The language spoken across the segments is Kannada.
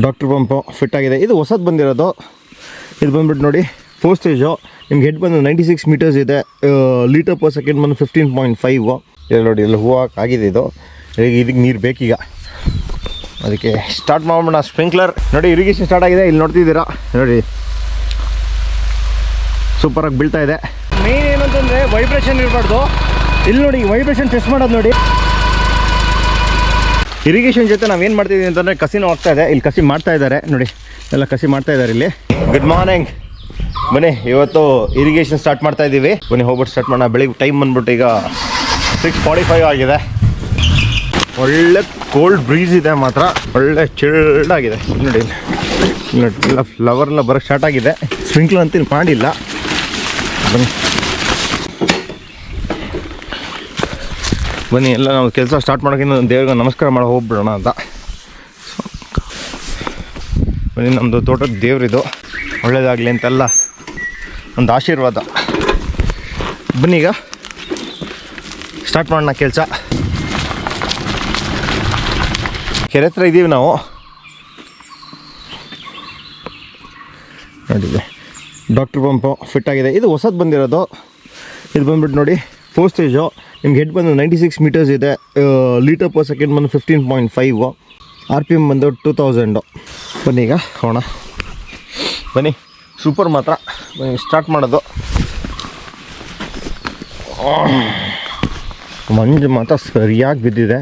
ಡಾಕ್ಟರ್ ಪಂಪು ಫಿಟ್ ಆಗಿದೆ. ಇದು ಹೊಸದು ಬಂದಿರೋದು. ಇದು ಬಂದುಬಿಟ್ಟು ನೋಡಿ 4 ಸ್ಟೇಜು. ನಿಮ್ಗೆ ಹೆಡ್ ಬಂದು 96 ಮೀಟರ್ಸ್ ಇದೆ. ಲೀಟರ್ ಪರ್ ಸೆಕೆಂಡ್ ಬಂದು 15.5. ಇಲ್ಲಿ ನೋಡಿ, ಇಲ್ಲಿ ಹೂವು ಆಗಿದೆ. ಇದು ಇದಕ್ಕೆ ನೀರು ಬೇಕೀಗ, ಅದಕ್ಕೆ ಸ್ಟಾರ್ಟ್ ಮಾಡೋಣ. ಸ್ಪ್ರಿಂಕ್ಲರ್ ನೋಡಿ, ಇರಿಗೇಷನ್ ಸ್ಟಾರ್ಟ್ ಆಗಿದೆ. ಇಲ್ಲಿ ನೋಡ್ತಿದ್ದೀರಾ ನೋಡಿ, ಸೂಪರಾಗಿ ಬೀಳ್ತಾ ಇದೆ. ಮೇನ್ ಏನಂತಂದರೆ ವೈಬ್ರೇಷನ್ ಇರಬಾರ್ದು. ಇಲ್ಲಿ ನೋಡಿ, ವೈಬ್ರೇಷನ್ ಟೆಸ್ಟ್ ಮಾಡೋದು ನೋಡಿ. ಇರಿಗೇಷನ್ ಜೊತೆ ನಾವೇನು ಮಾಡ್ತಿದ್ದೀವಿ ಅಂತಂದರೆ ಕಸಿನೂ ಆಗ್ತಾ ಇದೆ. ಇಲ್ಲಿ ಕಸಿ ಮಾಡ್ತಾ ಇದ್ದಾರೆ ನೋಡಿ, ಎಲ್ಲ ಕಸಿ ಮಾಡ್ತಾ ಇದ್ದಾರೆ ಇಲ್ಲಿ. ಗುಡ್ ಮಾರ್ನಿಂಗ್, ಬನ್ನಿ ಇವತ್ತು ಇರಿಗೇಷನ್ ಸ್ಟಾರ್ಟ್ ಮಾಡ್ತಾ ಇದ್ದೀವಿ. ಬನ್ನಿ ಹೋಗ್ಬಿಟ್ಟು ಸ್ಟಾರ್ಟ್ ಮಾಡೋಣ. ಬೆಳಿಗ್ಗೆ ಟೈಮ್ ಬಂದ್ಬಿಟ್ಟು ಈಗ 6:45 ಆಗಿದೆ. ಒಳ್ಳೆ ಕೋಲ್ಡ್ ಬ್ರೀಸ್ ಇದೆ, ಮಾತ್ರ ಒಳ್ಳೆ ಚಿಲ್ಡ್ ಆಗಿದೆ ನೋಡಿ. ಎಲ್ಲ ಫ್ಲವರ್ನ ಬರೋಕ್ಕೆ ಸ್ಟಾರ್ಟ್ ಆಗಿದೆ. ಸ್ಪ್ರಿಂಕ್ಲರ್ ಅಂತ ಇಲ್ಲಿ ಮಾಡಿಲ್ಲ. ಬನ್ನಿ ಎಲ್ಲ ನಾವು ಕೆಲಸ ಸ್ಟಾರ್ಟ್ ಮಾಡೋಕ್ಕಿಂತ ದೇವ್ರಿಗೆ ನಮಸ್ಕಾರ ಮಾಡೋ ಹೋಗ್ಬಿಡೋಣ ಅಂತ. ಬನ್ನಿ, ನಮ್ಮದು ತೋಟದ ದೇವ್ರಿದು, ಒಳ್ಳೇದಾಗಲಿ ಅಂತೆಲ್ಲ ಒಂದು ಆಶೀರ್ವಾದ. ಬನ್ನಿ ಈಗ ಸ್ಟಾರ್ಟ್ ಮಾಡೋಣ ಕೆಲಸ. ಕೆರೆ ಹತ್ರ ಇದ್ದೀವಿ ನಾವು. ನೋಡಿದೆ, ಡಾಕ್ಟರ್ ಪಂಪು ಫಿಟ್ ಆಗಿದೆ. ಇದು ಹೊಸದು ಬಂದಿರೋದು. ಇದು ಬಂದುಬಿಟ್ಟು ನೋಡಿ 4 ಸ್ಟೇಜು. ನಿಮ್ಗೆ ಹೆಡ್ ಬಂದು 96 ಮೀಟರ್ಸ್ ಇದೆ. ಲೀಟರ್ ಪರ್ ಸೆಕೆಂಡ್ ಬಂದು 15.5. RPM ಬಂದು 2000. ಬನ್ನಿ ಈಗ ಹೋಗೋಣ. ಬನ್ನಿ, ಸೂಪರ್ ಮಾತ್ರ. ಬನ್ನಿ ಸ್ಟಾರ್ಟ್ ಮಾಡೋದು. ಮಂಜು ಮಾತ್ರ ಸರಿಯಾಗಿ ಬಿದ್ದಿದೆ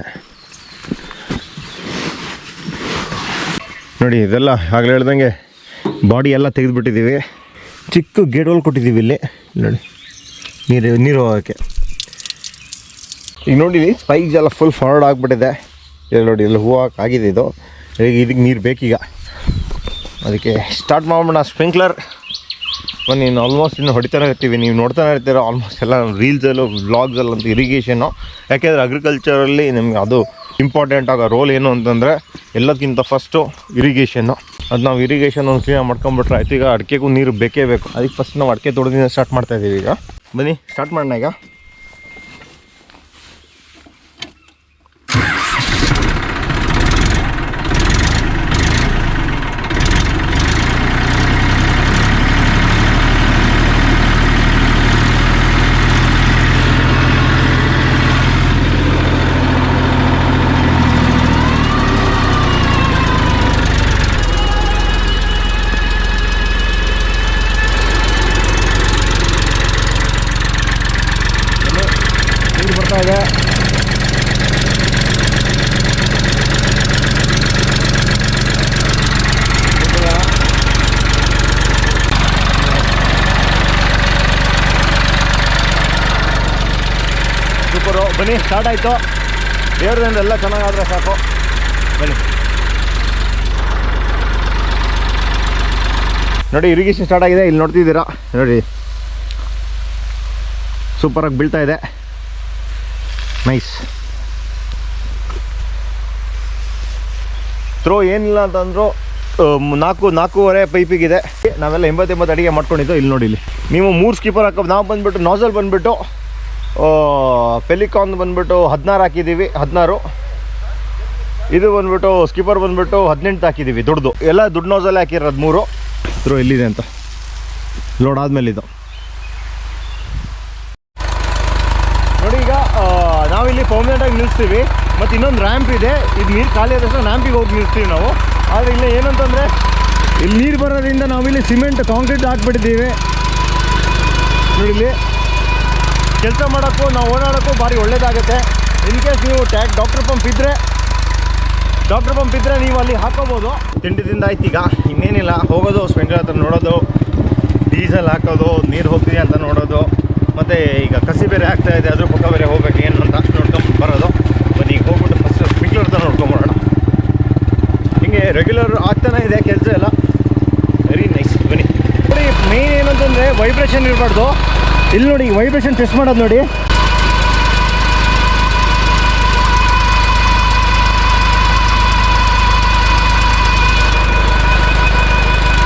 ನೋಡಿ. ಇದೆಲ್ಲ ಆಗಲೇ ಹೇಳ್ದಂಗೆ ಬಾಡಿ ಎಲ್ಲ ತೆಗೆದುಬಿಟ್ಟಿದ್ದೀವಿ. ಚಿಕ್ಕ ಗೇಟ್ ಹೋಲ್ ಕೊಟ್ಟಿದ್ದೀವಿ ಇಲ್ಲಿ ನೋಡಿ, ನೀರು ಹೋಗೋಕ್ಕೆ. ಈಗ ನೋಡಿರಿ, ಸ್ಪೈಕ್ಸ್ ಎಲ್ಲ ಫುಲ್ ಫಾರ್ವರ್ಡ್ ಆಗಿಬಿಟ್ಟಿದೆ. ಇಲ್ಲಿ ನೋಡಿ, ಇಲ್ಲಿ ಹೂವು ಆಗಿದೆ. ಇದು ಇದಕ್ಕೆ ನೀರು ಬೇಕೀಗ, ಅದಕ್ಕೆ ಸ್ಟಾರ್ಟ್ ಮಾಡೋಣ. ಸ್ಪ್ರಿಂಕ್ಲರ್ ಬನ್ನಿ, ಇನ್ನು ಆಲ್ಮೋಸ್ಟ್ ಇನ್ನು ಹೊಡಿತಾನೆ ಇರ್ತೀವಿ. ನೀವು ನೋಡ್ತಾನೆ ಇರ್ತೀರ ಆಲ್ಮೋಸ್ಟ್ ಎಲ್ಲ ರೀಲ್ಸಲ್ಲೂ ವ್ಲಾಗ್ಸಲ್ಲಂತೂ ಇರಿಗೇಷನು. ಯಾಕೆಂದರೆ ಅಗ್ರಿಕಲ್ಚರಲ್ಲಿ ನಿಮ್ಗೆ ಅದು ಇಂಪಾರ್ಟೆಂಟ್ ಆಗೋ ರೋಲ್ ಏನು ಅಂತಂದರೆ ಎಲ್ಲದಕ್ಕಿಂತ ಫಸ್ಟು ಇರಿಗೇಷನ್ನು. ಅದು ನಾವು ಇರಿಗೇಷನ್ ಒಂದು ಕ್ಲೀನಾಗಿ ಮಾಡ್ಕೊಂಬಿಟ್ರೆ ಆಯ್ತು. ಈಗ ಅಡಿಕೆಗೂ ನೀರು ಬೇಕೇ ಬೇಕು. ಅದಕ್ಕೆ ಫಸ್ಟ್ ನಾವು ಅಡಿಕೆ ತೋಟದಿಂದ ಸ್ಟಾರ್ಟ್ ಮಾಡ್ತಾಯಿದ್ದೀವಿ. ಈಗ ಬನ್ನಿ ಸ್ಟಾರ್ಟ್ ಮಾಡೋಣ. ಈಗ ಇದೆ. ಸೂಪರು. ಬನ್ನಿ ಸ್ಟಾರ್ಟ್ ಆಯಿತು. ದೇವ್ರದಿಂದ ಎಲ್ಲ ಚೆನ್ನಾಗಾದರೆ ಸಾಕು. ಬನ್ನಿ ನೋಡಿ, ಇರಿಗೇಷನ್ ಸ್ಟಾರ್ಟ್ ಆಗಿದೆ. ಇಲ್ಲಿ ನೋಡ್ತಿದ್ದೀರಾ ನೋಡಿ, ಸೂಪರಾಗಿ ಬೀಳ್ತಾ ಇದೆ. ನೈಸ್. ಥ್ರೋ ಏನಿಲ್ಲ ಅಂತಂದ್ರು 4.5 ಪೈಪಿಗಿದೆ. ನಾವೆಲ್ಲ 80 ಅಡಿಗೆ ಮಾಡ್ಕೊಂಡಿದ್ದು. ಇಲ್ಲಿ ನೋಡಿ, ಇಲ್ಲಿ ನೀವು 3 ಸ್ಕಿಪ್ಪರ್ ಹಾಕೋ. ನಾವು ಬಂದುಬಿಟ್ಟು ನಾಸಲ್ ಬಂದುಬಿಟ್ಟು ಪೆಲಿಕಾನ್ ಬಂದುಬಿಟ್ಟು 16 ಹಾಕಿದ್ದೀವಿ, 16. ಇದು ಬಂದುಬಿಟ್ಟು ಸ್ಕಿಪ್ಪರ್ ಬಂದುಬಿಟ್ಟು 18 ಹಾಕಿದ್ದೀವಿ, ದೊಡ್ಡದು. ಎಲ್ಲ ದೊಡ್ಡ ನಾಸಲ್ಲೇ ಹಾಕಿರೋದು 3. ಥ್ರೋ ಎಲ್ಲಿದೆ ಅಂತ ಲೋಡ್ ಆದಮೇಲೆ ಇದು ನೋಡಿ. ಈಗ ನಾವಿಲ್ಲಿ ಪರ್ಮನೆಂಟಾಗಿ ನಿಲ್ಲಿಸ್ತೀವಿ. ಮತ್ತು ಇನ್ನೊಂದು ರ್ಯಾಂಪ್ ಇದೆ. ಇದು ನೀರು ಖಾಲಿ ಆದ ತಕ್ಷಣ ರ್ಯಾಂಪಿಗೆ ಹೋಗಿ ನಿಲ್ಲಿಸ್ತೀವಿ ನಾವು. ಆದರೆ ಇಲ್ಲಿ ಏನಂತಂದರೆ, ಇಲ್ಲಿ ನೀರು ಬರೋದ್ರಿಂದ ನಾವಿಲ್ಲಿ ಸಿಮೆಂಟ್ ಕಾಂಕ್ರೀಟ್ ಹಾಕ್ಬಿಟ್ಟಿದ್ದೀವಿ ನೋಡಿ. ಇಲ್ಲಿ ಕೆಲಸ ಮಾಡೋಕ್ಕೂ ನಾವು ಓಡಾಡೋಕ್ಕೂ ಭಾರಿ ಒಳ್ಳೆಯದಾಗುತ್ತೆ. ಇನ್ ಕೇಸ್ ನೀವು ಡಾಕ್ಟರ್ ಪಂಪ್ ಇದ್ದರೆ ನೀವು ಅಲ್ಲಿ ಹಾಕೋಬೋದು. ತಿಂಡಿದಿಂದ ಆಯ್ತು. ಈಗ ಇನ್ನೇನಿಲ್ಲ, ಹೋಗೋದು ಸ್ಪ್ರಿಂಕ್ಲರ್ ಹತ್ರ ನೋಡೋದು, ಡೀಸೆಲ್ ಹಾಕೋದು, ನೀರು ಹೋಗ್ತಿದೆ ಅಂತ ನೋಡೋದು. ಮತ್ತು ಈಗ ಕಸಿ ಬೇರೆ ಆಗ್ತಾಯಿದೆ, ಅದ್ರ ಪಕ್ಕ ಬೇರೆ ಹೋಗ್ಬೇಕು ಏನು ಅಂತ ನೋಡ್ಕೊಂಡು ಬರೋದು. ಬನ್ನಿ ಈಗ ಹೋಗ್ಬಿಟ್ಟು ಫಸ್ಟ್ ಸ್ಪ್ರಿಂಕ್ಲರ್ ಹತ್ರ ನೋಡ್ಕೊಂಬರೋಣ. ಹಿಂಗೆ ರೆಗ್ಯುಲರ್ ಆಗ್ತಾನೆ ಇದೆ ಕೆಲಸ ಎಲ್ಲ. Very nice. ಬನ್ನಿ ನೋಡಿ, ಮೇನ್ ಏನಂತಂದರೆ ವೈಬ್ರೇಷನ್ ಇರಬಾರ್ದು. ಇಲ್ಲಿ ನೋಡಿ, ವೈಬ್ರೇಷನ್ ಟೆಸ್ಟ್ ಮಾಡೋದು ನೋಡಿ.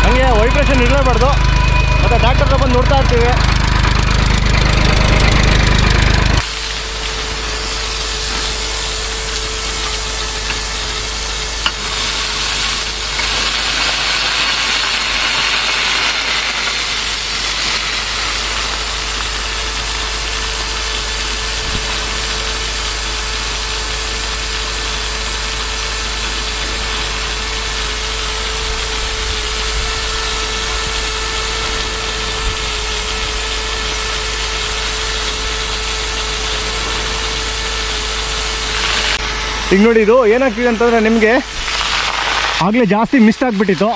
ಹಾಗೆ ವೈಬ್ರೇಷನ್ ಇರಲೇಬಾರ್ದು. ಮತ್ತು ಡಾಕ್ಟರ್ ಬಂದು ನೋಡ್ತಾ ಇರ್ತೀವಿ. ಈಗ ನೋಡಿ ಇದು ಏನಾಗ್ತಿದೆ ಅಂತಂದರೆ ನಿಮಗೆ ಆಗಲೇ ಜಾಸ್ತಿ ಮಿಸ್ಟ್ ಆಗಿಬಿಟ್ಟಿತ್ತು,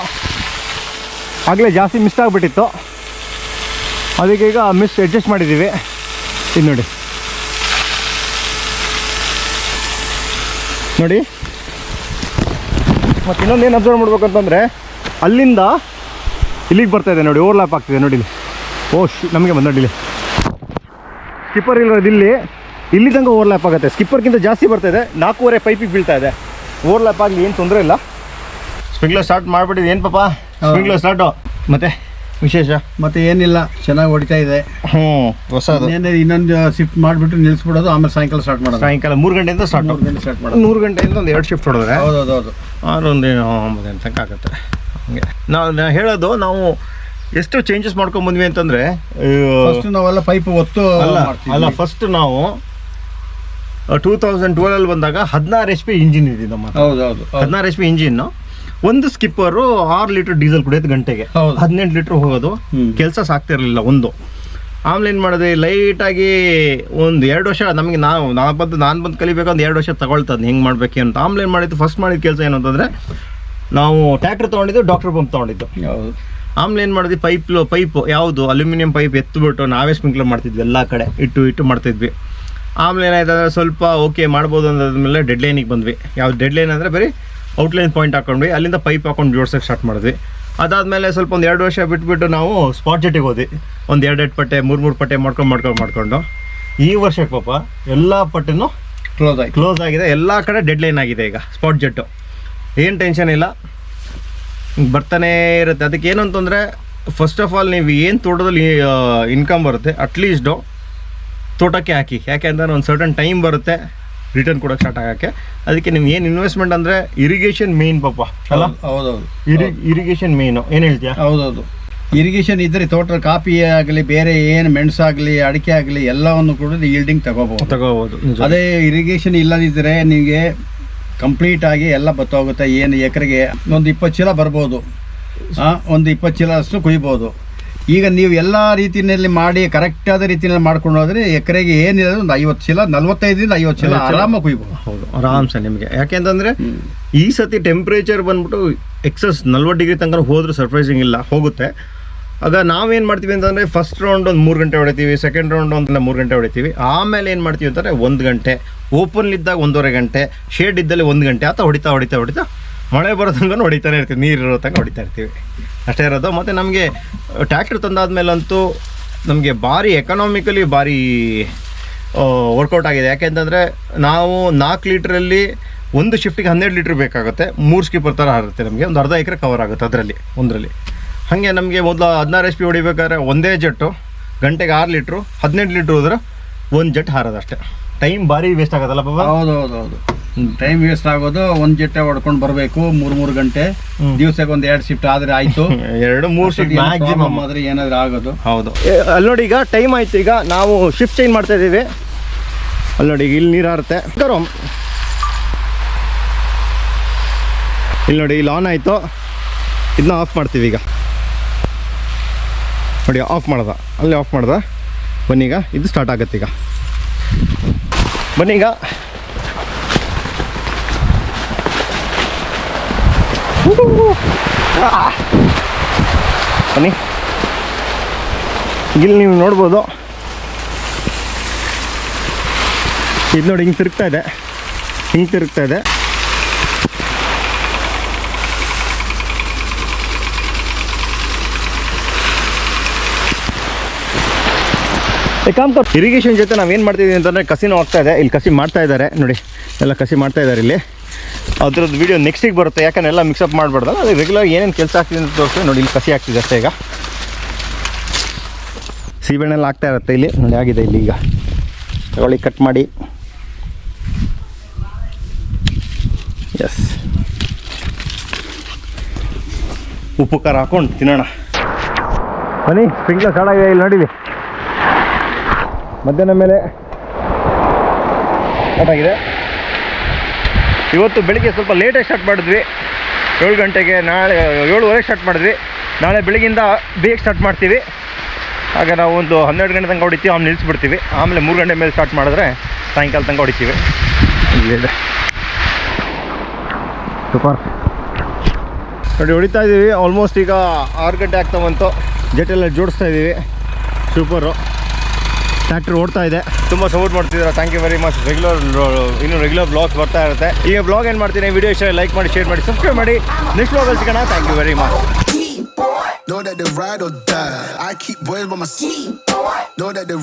ಅದಕ್ಕೆ ಈಗ ಮಿಸ್ ಅಡ್ಜಸ್ಟ್ ಮಾಡಿದ್ದೀವಿ. ಇದು ನೋಡಿ ಮತ್ತು ಇನ್ನೊಂದೇನು ಅಬ್ಸರ್ವ್ ಮಾಡ್ಬೇಕಂತಂದರೆ ಅಲ್ಲಿಂದ ಇಲ್ಲಿಗೆ ಬರ್ತಾಯಿದೆ ನೋಡಿ, ಓವರ್ಲ್ಯಾಪ್ ಆಗ್ತಿದೆ ನೋಡಿ ಇಲ್ಲಿ. ನಮಗೆ ಬಂದು ನೋಡಿ ಇಲ್ಲಿ ಸ್ಕಿಪ್ಪರ್ ಇರೋದು ಇಲ್ಲಿ ತನಕ ಓವರ್ಲ್ಯಾಪ್ ಆಗುತ್ತೆ. ಸ್ಕಿಪ್ಪರ್ಗಿಂತ ಜಾಸ್ತಿ ಬರ್ತಾಯಿದೆ, 4.5 ಪೈಪಿಗೆ ಬೀಳ್ತಾ ಇದೆ. ಓವರ್ಲ್ಯಾಪ್ ಆಗಲಿ ಏನು ತೊಂದರೆ ಇಲ್ಲ. ಸ್ಪ್ರಿಂಕ್ಲರ್ ಸ್ಟಾರ್ಟ್ ಮಾಡಿಬಿಟ್ಟಿದೆ. ಏನು ಪಾಪ ಸ್ಪ್ರಿಂಕ್ಲರ್ ಸ್ಟಾರ್ಟು ಮತ್ತೆ ವಿಶೇಷ? ಮತ್ತೆ ಏನಿಲ್ಲ, ಚೆನ್ನಾಗಿ ಹೊಡಿತಾ ಇದೆ. ಹೊಸದು ಇನ್ನೊಂದು ಶಿಫ್ಟ್ ಮಾಡಿಬಿಟ್ಟು ನಿಲ್ಲಿಸ್ಬಿಡೋದು, ಆಮೇಲೆ ಸಾಯಂಕಾಲ ಸ್ಟಾರ್ಟ್ ಮಾಡೋದು. ಸಾಯಂಕಾಲ 3 ಗಂಟೆಯಿಂದ ಸ್ಟಾರ್ಟ್ ಮಾಡೋದು. 3 ಗಂಟೆಯಿಂದ ಒಂದು 2 ಶಿಫ್ಟ್ ಹೊಡೆದ್ರೆ ಹೌದು ಒಂದು 9 ಗಂಟೆ ತನಕ ಆಗುತ್ತೆ. ಹಂಗೆ ನಾವು ಹೇಳೋದು, ನಾವು ಎಷ್ಟು ಚೇಂಜಸ್ ಮಾಡ್ಕೊಂಡ್ಬಂದ್ವಿ ಅಂತಂದರೆ, ಫಸ್ಟ್ ನಾವೆಲ್ಲ ಪೈಪ್ ಒತ್ತು ಅಲ್ಲ ಫಸ್ಟ್ ನಾವು 2012 ಬಂದಾಗ 16 HP ಇಂಜಿನ್ ಇದ್ದಿದ್ದು ನಮ್ಮ. ಹೌದು 16 HP ಇಂಜಿನ್ನು, ಒಂದು ಸ್ಕಿಪ್ಪರು 6 ಲೀಟರ್ ಡೀಸೆಲ್ ಕುಡಿಯೋದು ಗಂಟೆಗೆ, 18 ಲೀಟ್ರ್ ಹೋಗೋದು. ಕೆಲಸ ಸಾಕ್ತಿರಲಿಲ್ಲ ಒಂದು. ಆಮೇಲೆ ಏನು ಮಾಡಿದೆ, ಲೈಟಾಗಿ ಒಂದು 2 ವರ್ಷ ನಮಗೆ ನಾನು ಬಂದು ಕಲಿಬೇಕು, ಒಂದು 2 ವರ್ಷ ತಗೊಳ್ತದೆ ಹೆಂಗೆ ಮಾಡಬೇಕು ಅಂತ. ಆಮೇಲೆ ಏನು ಮಾಡಿದ್ದು, ಫಸ್ಟ್ ಮಾಡಿದ ಕೆಲಸ ಏನು ಅಂತಂದರೆ, ನಾವು ಟ್ಯಾಕ್ಟ್ರ್ ತೊಗೊಂಡಿದ್ದು, ಡಾಕ್ಟರ್ ಪಂಪ್ ತೊಗೊಂಡಿದ್ದು. ಆಮೇಲೆ ಏನು ಮಾಡಿದ್ವಿ, ಪೈಪು ಯಾವುದು ಅಲ್ಯೂಮಿನಿಯಂ ಪೈಪ್ ಎತ್ತುಬಿಟ್ಟು ನಾವೇ ಸ್ಪ್ರಿಂಕ್ಲರ್ ಮಾಡ್ತಿದ್ವಿ, ಎಲ್ಲ ಕಡೆ ಇಟ್ಟು ಮಾಡ್ತಿದ್ವಿ. ಆಮೇಲೆ ಏನಾಯ್ತು ಅಂದರೆ, ಸ್ವಲ್ಪ ಓಕೆ ಮಾಡ್ಬೋದು ಅಂದಾದ್ಮೇಲೆ ಡೆಡ್ಲೈನಿಗೆ ಬಂದ್ವಿ. ಯಾವ್ದು ಡೆಡ್ಲೈನ್ ಅಂದರೆ ಬರೀ ಔಟ್ಲೈನ್ ಪಾಯಿಂಟ್ ಹಾಕೊಂಡ್ವಿ, ಅಲ್ಲಿಂದ ಪೈಪ್ ಹಾಕೊಂಡು ಜೋಡ್ಸೋಕ್ಕೆ ಸ್ಟಾರ್ಟ್ ಮಾಡಿದ್ವಿ. ಅದಾದಮೇಲೆ ಸ್ವಲ್ಪ ಒಂದು 2 ವರ್ಷ ಬಿಟ್ಬಿಟ್ಟು ನಾವು ಸ್ಪಾಟ್ ಜೆಟ್ಟಿಗೆ ಹೋದ್ವಿ. ಒಂದು 2 ಪಟ್ಟೆ 3 ಪಟ್ಟೆ ಮಾಡ್ಕೊಂಡು ಈ ವರ್ಷಕ್ಕೆ ಪಾಪ ಎಲ್ಲ ಪಟ್ಟೆನೂ ಕ್ಲೋಸ್ ಆಗಿದೆ. ಎಲ್ಲ ಕಡೆ ಡೆಡ್ಲೈನ್ ಆಗಿದೆ ಈಗ ಸ್ಪಾಟ್ ಜೆಟ್ಟು. ಏನು ಟೆನ್ಷನ್ ಇಲ್ಲ, ಬರ್ತಾನೇ ಇರುತ್ತೆ. ಅದಕ್ಕೆ ಏನು ಅಂತಂದರೆ, ಫಸ್ಟ್ ಆಫ್ ಆಲ್ ನೀವು ಏನು ತೋಟದಲ್ಲಿ ಇನ್ಕಮ್ ಬರುತ್ತೆ ಅಟ್ಲೀಸ್ಟು ತೋಟಕ್ಕೆ ಹಾಕಿ. ಯಾಕೆ ಅಂತಂದರೆ ಒಂದು ಸರ್ಟನ್ ಟೈಮ್ ಬರುತ್ತೆ ರಿಟರ್ನ್ ಕೊಡೋಕ್ಕೆ ಸ್ಟಾರ್ಟ್ ಆಗೋಕ್ಕೆ. ಅದಕ್ಕೆ ನಿಮ್ಗೆ ಏನು ಇನ್ವೆಸ್ಟ್ಮೆಂಟ್ ಅಂದರೆ ಇರಿಗೇಷನ್ ಮೇಯ್ನ್ ಪಾಪ ಅಲ್ಲ. ಇರಿಗೇಷನ್ ಮೇಯ್ನು. ಏನು ಹೇಳ್ತೀಯಾ? ಹೌದೌದು, ಇರಿಗೇಷನ್ ಇದ್ದರೆ ತೋಟ ಕಾಫಿ ಆಗಲಿ, ಬೇರೆ ಏನು ಮೆಣಸಾಗಲಿ, ಅಡಿಕೆ ಆಗಲಿ, ಎಲ್ಲವನ್ನು ಕೂಡ ಈಲ್ಡಿಂಗ್ ತಗೋಬೋದು. ಅದೇ ಇರಿಗೇಷನ್ ಇಲ್ಲದಿದ್ದರೆ ನಿಮಗೆ ಕಂಪ್ಲೀಟ್ ಆಗಿ ಎಲ್ಲ ಬತ್ತೋಗುತ್ತೆ. ಏನು ಎಕರೆಗೆ ಒಂದು 20 ಚೀಲ ಬರ್ಬೋದು, ಒಂದು 20 ಚೀಲ ಅಷ್ಟು ಕುಯ್ಬೋದು. ಈಗ ನೀವು ಎಲ್ಲ ರೀತಿಯಲ್ಲಿ ಮಾಡಿ ಕರೆಕ್ಟಾದ ರೀತಿಯಲ್ಲಿ ಮಾಡ್ಕೊಂಡು ಹೋದರೆ ಎಕರೆಗೆ ಏನಿರೋದು ಒಂದು 50 ಚೀಲ, 45ರಿಂದ 50 ಚೀಲ ಆರಾಮಾಗಿ ಕುಯ್ಬೋದು. ಹೌದು, ಆರಾಮ್ಸೆ ನಿಮಗೆ. ಯಾಕೆಂತಂದರೆ ಈ ಸತಿ ಟೆಂಪ್ರೇಚರ್ ಬಂದ್ಬಿಟ್ಟು ಎಕ್ಸಸ್ 40 ಡಿಗ್ರಿ ತನಕ ಹೋದರೂ ಸರ್ಪ್ರೈಸಿಂಗ್ ಇಲ್ಲ, ಹೋಗುತ್ತೆ. ಆಗ ನಾವೇನು ಮಾಡ್ತೀವಿ ಅಂತಂದರೆ, ಫಸ್ಟ್ ರೌಂಡ್ ಒಂದು 3 ಗಂಟೆ ಹೊಡಿತೀವಿ, ಸೆಕೆಂಡ್ ರೌಂಡ್ ಒಂದು 3 ಗಂಟೆ ಹೊಡಿತೀವಿ. ಆಮೇಲೆ ಏನು ಮಾಡ್ತೀವಿ ಅಂತಂದರೆ 1 ಗಂಟೆ, ಓಪನ್ಲಿದ್ದಾಗ 1.5 ಗಂಟೆ, ಶೇಡ್ ಇದ್ದಲ್ಲಿ 1 ಗಂಟೆ ಆತ ಹೊಡಿತಾ ಮಳೆ ಬರೋ ತನಕ ಹೊಡಿತಾನೆ ಇರ್ತೀವಿ, ನೀರಿರೋ ತನಕ ಹೊಡಿತಾ ಇರ್ತೀವಿ, ಅಷ್ಟೇ ಇರೋದು. ಮತ್ತು ನಮಗೆ ಟ್ಯಾಕ್ಟ್ರ್ ತಂದಾದ್ಮೇಲಂತೂ ನಮಗೆ ಭಾರಿ ಎಕನಾಮಿಕಲಿ ಭಾರಿ ವರ್ಕೌಟ್ ಆಗಿದೆ. ಯಾಕೆಂತಂದರೆ ನಾವು 4 ಲೀಟ್ರಲ್ಲಿ ಒಂದು ಶಿಫ್ಟಿಗೆ 12 ಲೀಟ್ರ್ ಬೇಕಾಗುತ್ತೆ. 3 ಸ್ಕಿಪ್ಪರ್ ಥರ ಇರುತ್ತೆ, ನಮಗೆ ಒಂದು ಅರ್ಧ ಎಕರೆ ಕವರ್ ಆಗುತ್ತೆ ಒಂದರಲ್ಲಿ. ಹಾಗೆ ನಮಗೆ ಮೊದಲು 16 HP ಹೊಡಿಬೇಕಾದ್ರೆ ಒಂದೇ ಜೆಟ್ಟು ಗಂಟೆಗೆ 6 ಲೀಟ್ರು, 18 ಲೀಟ್ರ್ ಹೋದ್ರೆ ಒಂದು ಜೆಟ್ ಹಾರೋದಷ್ಟೇ. ಟೈಮ್ ಭಾರಿ ವೇಸ್ಟ್ ಆಗೋದಲ್ಲ ಬಾಬಾ? ಹೌದು, ಟೈಮ್ ವೇಸ್ಟ್ ಆಗೋದು. ಒಂದು ಜೆಟ್ಟೆ ಹೊಡ್ಕೊಂಡು ಬರಬೇಕು, 3 ಗಂಟೆ, ದಿವಸಕ್ಕೆ ಒಂದು 2 ಶಿಫ್ಟ್ ಆದರೆ ಆಯಿತು, 2-3 ಶಿಫ್ಟ್ ಮ್ಯಾಕ್ಸಿಮಮ್ ಆದರೆ ಏನಾದರೂ ಆಗೋದು. ಹೌದು. ಅಲ್ಲಿ ನೋಡಿ, ಈಗ ಟೈಮ್ ಆಯಿತು. ಈಗ ನಾವು ಶಿಫ್ಟ್ ಚೇಂಜ್ ಮಾಡ್ತಾ ಇದ್ದೀವಿ. ಅಲ್ಲಿ ನೋಡಿ, ಇಲ್ಲಿ ನೀರು ಹಾರುತ್ತೆ. ಇಲ್ಲಿ ನೋಡಿ, ಇಲ್ಲಿ ಆನ್ ಆಯಿತು. ಇದನ್ನ ಆಫ್ ಮಾಡ್ತೀವಿ ಈಗ. ನೋಡಿ, ಆಫ್ ಮಾಡ್ದ. ಬನ್ನೀಗ ಇದು ಸ್ಟಾರ್ಟ್ ಆಗುತ್ತೆ. ಈಗ ಬನ್ನೀಗ ಬನ್ನಿ, ಇಲ್ಲಿ ನೀವು ನೋಡ್ಬೋದು. ಇದು ನೋಡಿ, ಹಿಂಗೆ ತಿರುಗ್ತಾ ಇದೆ. ಇರಿಗೇಷನ್ ಜೊತೆ ನಾವೇನು ಮಾಡ್ತಿದ್ದೀವಿ ಅಂತಂದರೆ, ಕಸಿನೂ ಆಗ್ತಾ ಇದೆ. ಇಲ್ಲಿ ಕಸಿ ಮಾಡ್ತಾ ಇದ್ದಾರೆ ನೋಡಿ, ಎಲ್ಲ ಕಸಿ ಮಾಡ್ತಾ ಇದ್ದಾರೆ ಇಲ್ಲಿ. ಅದ್ರದ್ದು ವೀಡಿಯೋ ನೆಕ್ಸ್ಟಿಗೆ ಬರುತ್ತೆ, ಯಾಕಂದ್ರೆ ಎಲ್ಲ ಮಿಕ್ಸಪ್ ಮಾಡಬಾರ್ದಲ್ಲ. ಅದು ರೆಗ್ಯುಲರ್ ಏನೇನು ಕೆಲಸ ಆಗ್ತಿದೆ ಅಂತ ತೋರಿಸ್ತೀವಿ ನೋಡಿ. ಇಲ್ಲಿ ಕಸಿ ಆಗ್ತಿದೆ ಅಷ್ಟೇ. ಈಗ ಸೀಬೆಣ್ಣೆಲ್ಲ ಆಗ್ತಾ ಇರುತ್ತೆ ಇಲ್ಲಿ ನೋಡಿ, ಆಗಿದೆ ಇಲ್ಲಿ. ಈಗ ತಗೊಳ್ಳಿ, ಕಟ್ ಮಾಡಿ. ಎಸ್, ಉಪ್ಪು ಖಾರ ಹಾಕೊಂಡು ತಿನ್ನೋಣ ಬನ್ನಿ. ಸ್ಪ್ರಿಂಕ್ಲರ್ ಸ್ಟಾರ್ಟ್ ಆಗಿದೆ ಇಲ್ಲಿ ನೋಡಿಲಿ. ಮಧ್ಯಾಹ್ನ ಮೇಲೆ ಸ್ಟಾರ್ಟ್ ಆಗಿದೆ. ಇವತ್ತು ಬೆಳಿಗ್ಗೆ ಸ್ವಲ್ಪ ಲೇಟಾಗಿ ಸ್ಟಾರ್ಟ್ ಮಾಡಿದ್ವಿ, 7 ಗಂಟೆಗೆ. ನಾಳೆ 7:30 ಸ್ಟಾರ್ಟ್ ಮಾಡಿದ್ವಿ. ನಾಳೆ ಬೆಳಗ್ಗಿಂದ ಬೇಗ ಸ್ಟಾರ್ಟ್ ಮಾಡ್ತೀವಿ. ಆಗ ನಾವು ಒಂದು 12 ಗಂಟೆ ತನಕ ಹೊಡಿತೀವಿ, ಆಮೇಲೆ ನಿಲ್ಲಿಸ್ಬಿಡ್ತೀವಿ. ಆಮೇಲೆ 3 ಗಂಟೆ ಮೇಲೆ ಸ್ಟಾರ್ಟ್ ಮಾಡಿದ್ರೆ ಸಾಯಂಕಾಲ ತನಕ ಹೊಡಿತೀವಿ. ಸೂಪರ್ ನೋಡಿ, ಹೊಡಿತಾ ಇದ್ದೀವಿ. ಆಲ್ಮೋಸ್ಟ್ ಈಗ 6 ಗಂಟೆ ಆಗ್ತಾ ಬಂತು. ಜೆಟ್ಟೆಲ್ಲ ಜೋಡಿಸ್ತಾ ಇದ್ದೀವಿ. ಸೂಪರು. ಟ್ರ್ಯಾಕ್ಟರ್ ಓಡ್ತಾ ಇದೆ. ತುಂಬ ಸಪೋರ್ಟ್ ಮಾಡ್ತಿದ್ದೀರಾ, ಥ್ಯಾಂಕ್ ಯು ವೆರಿ ಮಚ್. ಇನ್ನು ರೆಗ್ಯುಲರ್ ಬ್ಲಾಗ್ಸ್ ಬರ್ತಾ ಇರುತ್ತೆ. ಈಗ ಬ್ಲಾಗ್ ಏನು ಮಾಡ್ತೀನಿ, ವಿಡಿಯೋ ಇಷ್ಟ ಲೈಕ್ ಮಾಡಿ, ಶೇರ್ ಮಾಡಿ, ಸಬ್ಸ್ಕ್ರೈಬ್ ಮಾಡಿ. ನೆಕ್ಸ್ಟ್ ಬ್ಲಾಗಲ್ಲಿ ಸಿಗೋಣ. Thank you very much. Know that they ride or die. I keep boys by my side. Know that they